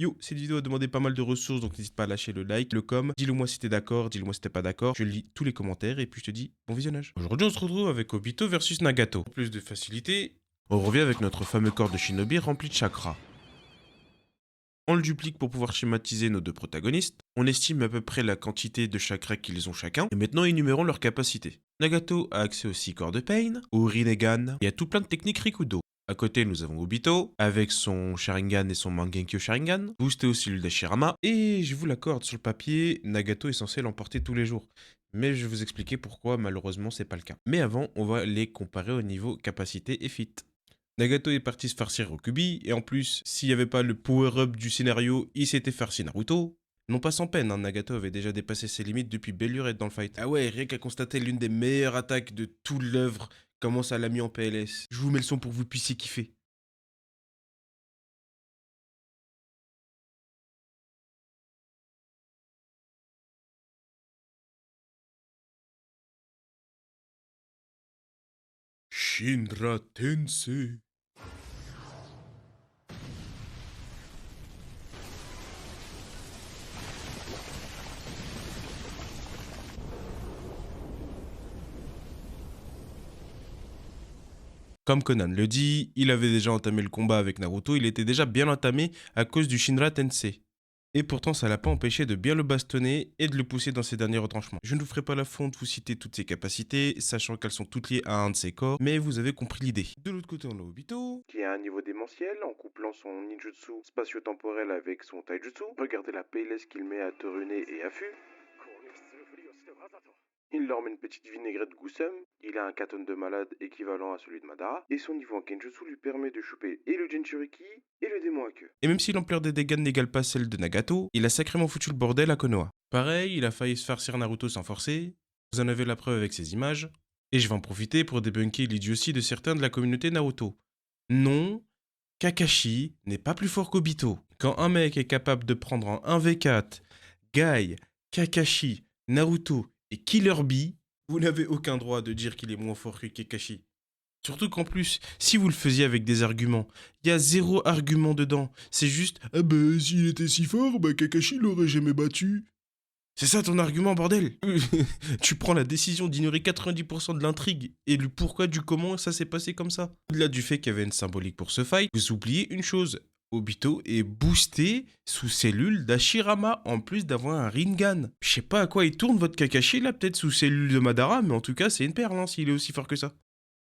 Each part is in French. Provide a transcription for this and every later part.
Yo, cette vidéo a demandé pas mal de ressources, donc n'hésite pas à lâcher le like, le com. Dis-le moi si t'es d'accord, dis-le moi si t'es pas d'accord. Je lis tous les commentaires et puis je te dis bon visionnage. Aujourd'hui, on se retrouve avec Obito versus Nagato. Pour plus de facilité, on revient avec notre fameux corps de shinobi rempli de chakra. On le duplique pour pouvoir schématiser nos deux protagonistes. On estime à peu près la quantité de chakra qu'ils ont chacun. Et maintenant, énumérons leurs capacités. Nagato a accès aux 6 corps de Pain, au Rinnegan, et à tout plein de techniques Rikudo. À côté, nous avons Obito, avec son Sharingan et son Mangenkyo Sharingan, boosté aux cellules d'Ashirama, et je vous l'accorde, sur le papier, Nagato est censé l'emporter tous les jours. Mais je vais vous expliquer pourquoi, malheureusement, c'est pas le cas. Mais avant, on va les comparer au niveau capacité et fit. Nagato est parti se farcir Rokubi, et en plus, s'il n'y avait pas le power-up du scénario, il s'était farci Naruto. Non pas sans peine, hein, Nagato avait déjà dépassé ses limites depuis Bellurette dans le fight. Ah ouais, rien qu'à constater l'une des meilleures attaques de toute l'œuvre, comment ça l'a mis en PLS. Je vous mets le son pour que vous puissiez kiffer. Shinra Tensei. Comme Conan le dit, il avait déjà entamé le combat avec Naruto, il était déjà bien entamé à cause du Shinra Tensei. Et pourtant, ça l'a pas empêché de bien le bastonner et de le pousser dans ses derniers retranchements. Je ne vous ferai pas l'affront de vous citer toutes ses capacités, sachant qu'elles sont toutes liées à un de ses corps, mais vous avez compris l'idée. De l'autre côté, on a Obito, qui a un niveau démentiel en couplant son ninjutsu spatio-temporel avec son taijutsu. Regardez la PLS qu'il met à Torune et à Fu. Il leur met une petite vinaigrette Gusum, il a un katon de malade équivalent à celui de Madara, et son niveau en Kenjutsu lui permet de choper et le Jinchuriki et le démon à queue. Et même si l'ampleur des dégâts n'égale pas celle de Nagato, il a sacrément foutu le bordel à Konoha. Pareil, il a failli se farcir Naruto sans forcer, vous en avez la preuve avec ces images, et je vais en profiter pour débunker l'idiotie de certains de la communauté Naruto. Non, Kakashi n'est pas plus fort qu'Obito. Quand un mec est capable de prendre en 1v4 Guy, Kakashi, Naruto et Killer Bee, vous n'avez aucun droit de dire qu'il est moins fort que Kakashi. Surtout qu'en plus, si vous le faisiez avec des arguments, il y a zéro argument dedans. C'est juste ah bah s'il était si fort, bah Kakashi l'aurait jamais battu. C'est ça ton argument, bordel. Tu prends la décision d'ignorer 90% de l'intrigue et le pourquoi du comment ça s'est passé comme ça. Au-delà du fait qu'il y avait une symbolique pour ce fight, vous oubliez une chose. Obito est boosté sous cellule d'Ashirama en plus d'avoir un Rinnegan. Je sais pas à quoi il tourne votre Kakashi là, peut-être sous cellule de Madara, mais en tout cas c'est une perle hein, s'il est aussi fort que ça.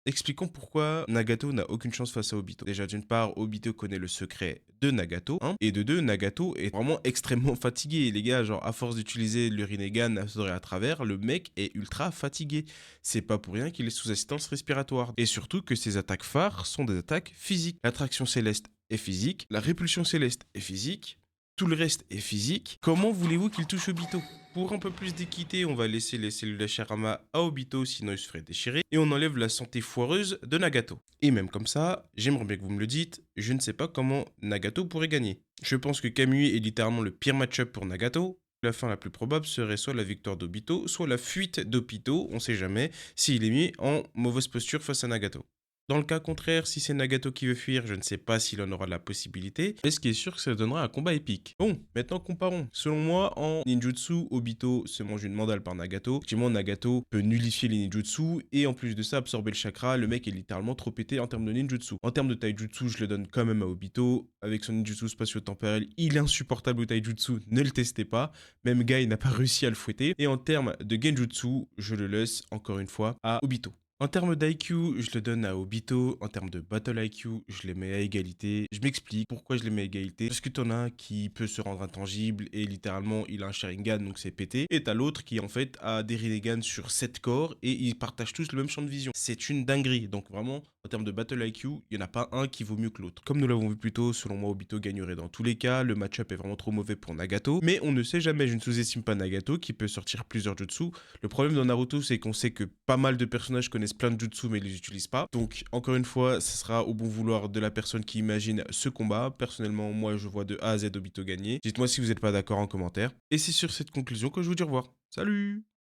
Expliquons pourquoi Nagato n'a aucune chance face à Obito. Déjà, d'une part, Obito connaît le secret de Nagato, hein, et de deux, Nagato est vraiment extrêmement fatigué. Les gars, genre, à force d'utiliser le Rinnegan à travers, le mec est ultra fatigué. C'est pas pour rien qu'il est sous assistance respiratoire. Et surtout que ses attaques phares sont des attaques physiques. L'attraction céleste est physique, la répulsion céleste est physique, tout le reste est physique. Comment voulez-vous qu'il touche Obito? Pour un peu plus d'équité, on va laisser les cellules d'Ashirama à Obito, sinon il se ferait déchirer, et on enlève la santé foireuse de Nagato. Et même comme ça, j'aimerais bien que vous me le dites, je ne sais pas comment Nagato pourrait gagner. Je pense que Kamui est littéralement le pire match-up pour Nagato. La fin la plus probable serait soit la victoire d'Obito, soit la fuite d'Obito, on sait jamais, s'il est mis en mauvaise posture face à Nagato. Dans le cas contraire, si c'est Nagato qui veut fuir, je ne sais pas s'il en aura la possibilité, mais ce qui est sûr, que ça donnera un combat épique. Bon, maintenant comparons. Selon moi, en ninjutsu, Obito se mange une mandale par Nagato. Effectivement, Nagato peut nullifier les ninjutsu et en plus de ça, absorber le chakra. Le mec est littéralement trop pété en termes de ninjutsu. En termes de taijutsu, je le donne quand même à Obito. Avec son ninjutsu spatio-temporel, il est insupportable au taijutsu, ne le testez pas. Même Guy n'a pas réussi à le fouetter. Et en termes de genjutsu, je le laisse encore une fois à Obito. En termes d'IQ, je le donne à Obito. En termes de Battle IQ, je les mets à égalité. Je m'explique pourquoi je les mets à égalité. Parce que t'en as un qui peut se rendre intangible et littéralement il a un Sharingan donc c'est pété. Et t'as l'autre qui en fait a des Rinnegan sur 7 corps et ils partagent tous le même champ de vision. C'est une dinguerie. Donc vraiment, en termes de Battle IQ, il n'y en a pas un qui vaut mieux que l'autre. Comme nous l'avons vu plus tôt, selon moi Obito gagnerait dans tous les cas. Le match-up est vraiment trop mauvais pour Nagato. Mais on ne sait jamais, je ne sous-estime pas Nagato qui peut sortir plusieurs jutsu. Le problème dans Naruto c'est qu'on sait que pas mal de personnages connaissent plein de jutsu mais ils les utilisent pas. Donc encore une fois, ce sera au bon vouloir de la personne qui imagine ce combat. Personnellement, moi je vois de A à Z Obito gagner. Dites-moi si vous n'êtes pas d'accord en commentaire. Et c'est sur cette conclusion que je vous dis au revoir. Salut!